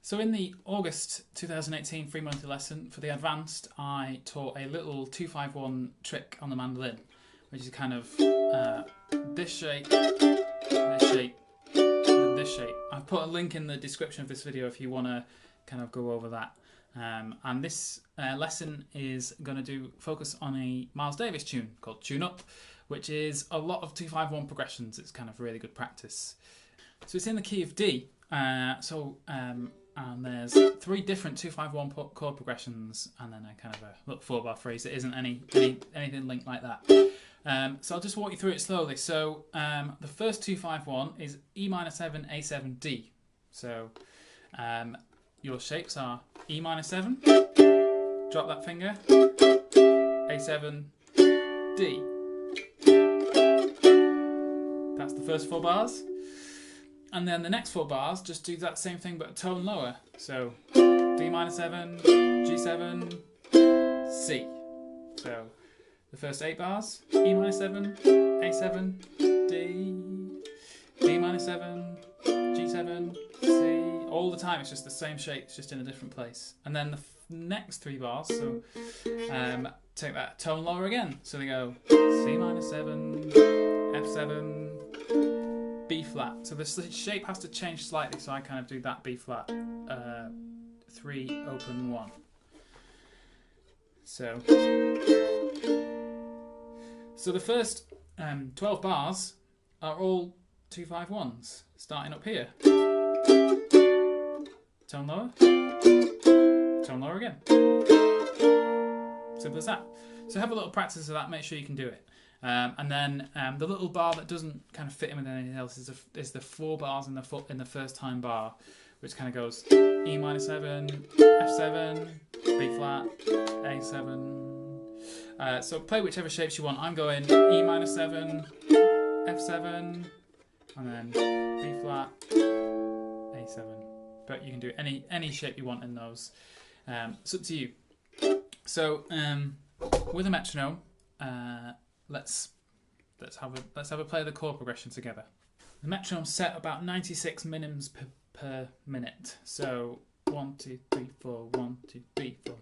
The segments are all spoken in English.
So in the August 2018 free monthly lesson for the advanced, I taught a little 2-5-1 trick on the mandolin, which is kind of this shape, this shape, and this shape. I've put a link in the description of this video if you want to kind of go over that. And this lesson is going to focus on a Miles Davis tune called Tune Up, which is a lot of 2-5-1 progressions. It's kind of really good practice. So it's in the key of D. And there's 3 different 2-5-1 chord progressions, and then a kind of a little 4-bar phrase that isn't anything linked like that. So I'll just walk you through it slowly. So the first 2-5-1 is E minor 7, A7, D. So your shapes are E minor 7, drop that finger, A7, D. That's the first 4 bars. And then the next 4 bars, just do that same thing but a tone lower. So D minor 7, G7, C. So the first 8 bars, E minor 7, A7, D, D minor 7, G7, C. All the time it's just the same shape, it's just in a different place. And then the next 3 bars, so take that tone lower again. So they go C minor 7, F7, B flat. So the shape has to change slightly, so I kind of do that B flat, 3 open 1. So the first 12 bars are all 2-5-1s, starting up here. Tone lower, tone lower again. Simple as that. So have a little practice of that, make sure you can do it. And then the little bar that doesn't kind of fit in with anything else is the 4 bars in the first time bar, which kind of goes E minor 7, F7, B flat, A7. So play whichever shapes you want. I'm going E minor 7, F7, and then B flat, A7. But you can do any shape you want in those. It's up to you. So with a metronome. Let's have a play of the chord progression together. The metronome's set about 96 minims per minute. So 1, 2, 3, 4, 1, 2, 3, 4.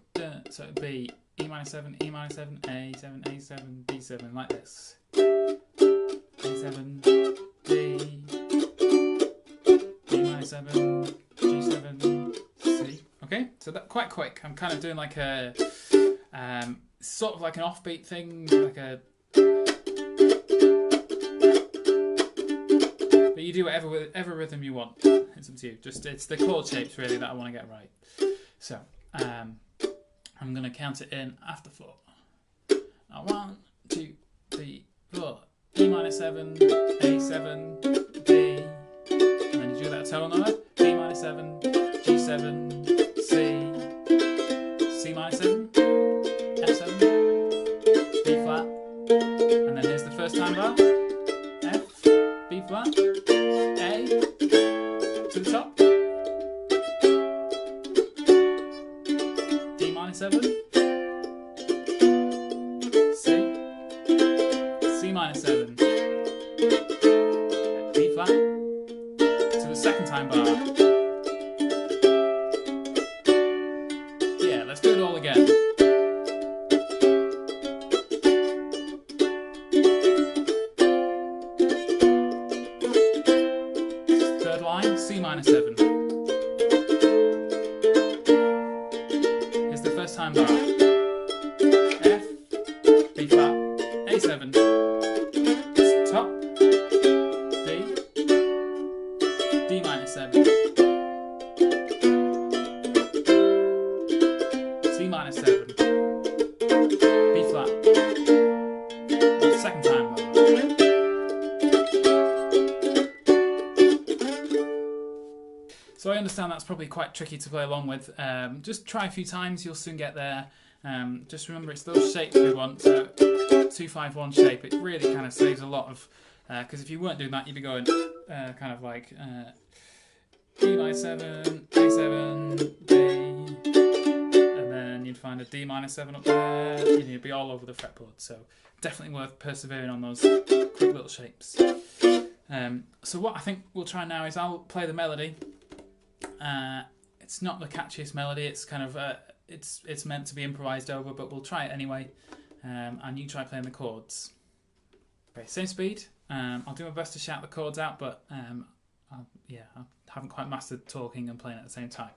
So it'd be E minor 7, E minor 7, A7, A7, D7, like this. A7, D, D minor 7, G7, C. Okay, so that's quite quick. I'm kind of doing like a sort of like an offbeat thing, like a. But you do whatever rhythm you want. It's up to you. It's the chord shapes really that I want to get right. So I'm going to count it in after 4. 1, 2, 3, 4. E minor 7, A7, D, and then you do that tone lower. D minor 7, G7, C, C minor 7, F7, B flat, and then here's the first time bar. F, B flat, A, to the top, D minor 7, C, C minor 7, B flat, to the second time bar. Yeah, let's do it all again. C minor 7. Here's the first time bar. F, B flat, A7. Top, D, D minor 7. C minor 7. B flat. Second time bar. So I understand that's probably quite tricky to play along with. Just try a few times, you'll soon get there. Just remember it's those shapes we want. So 2-5-1 shape, it really kind of saves a lot of, because if you weren't doing that, you'd be going kind of like E minor 7, A7, D, and then you'd find a D minor 7 up there, and you'd be all over the fretboard. So definitely worth persevering on those quick little shapes. So what I think we'll try now is I'll play the melody. it's not the catchiest melody. It's kind of it's meant to be improvised over, but we'll try it anyway. And you try playing the chords. Okay, same speed. I'll do my best to shout the chords out, but I haven't quite mastered talking and playing at the same time.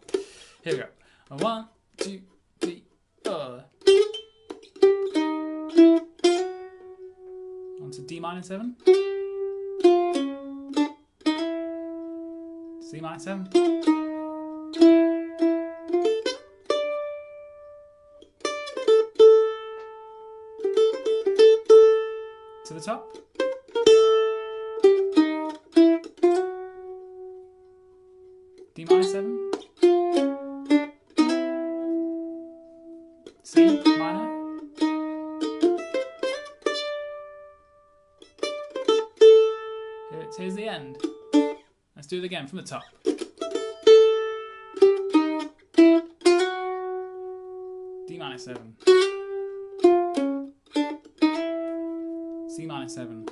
Here we go. 1, 2, 3, 4. On to D minor 7. C minor 7. To the top. D minor 7. C minor. Here's the end. Let's do it again from the top. D minor 7. C minor 7.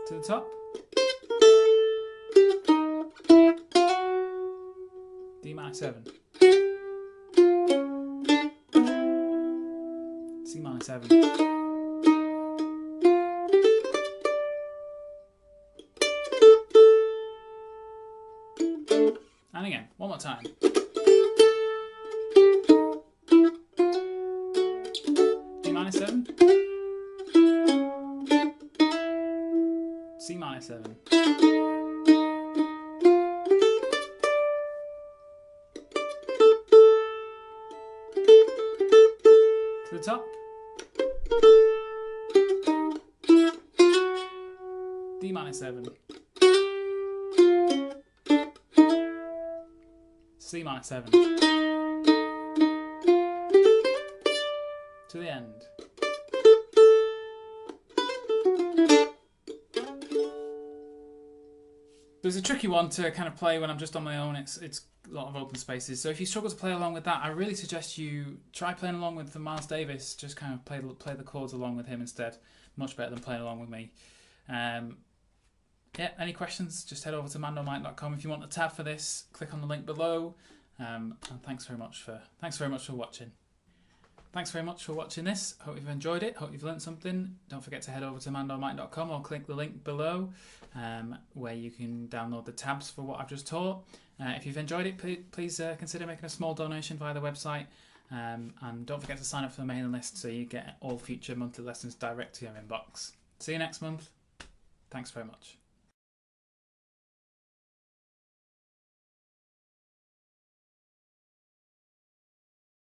To the top. D minor 7. C minor 7. And again, one more time. D minor 7. C minor 7. To the top. D minor 7. C minor 7. To the end. There's a tricky one to kind of play when I'm just on my own. It's a lot of open spaces. So if you struggle to play along with that, I really suggest you try playing along with the Miles Davis. Just kind of play the chords along with him instead. Much better than playing along with me. Yeah, any questions, just head over to mandolin.com. If you want a tab for this, click on the link below. And thanks very much for watching. Thanks very much for watching this. Hope you've enjoyed it. Hope you've learned something. Don't forget to head over to mandolin.com or click the link below where you can download the tabs for what I've just taught. If you've enjoyed it, please consider making a small donation via the website. And don't forget to sign up for the mailing list so you get all future monthly lessons direct to your inbox. See you next month. Thanks very much.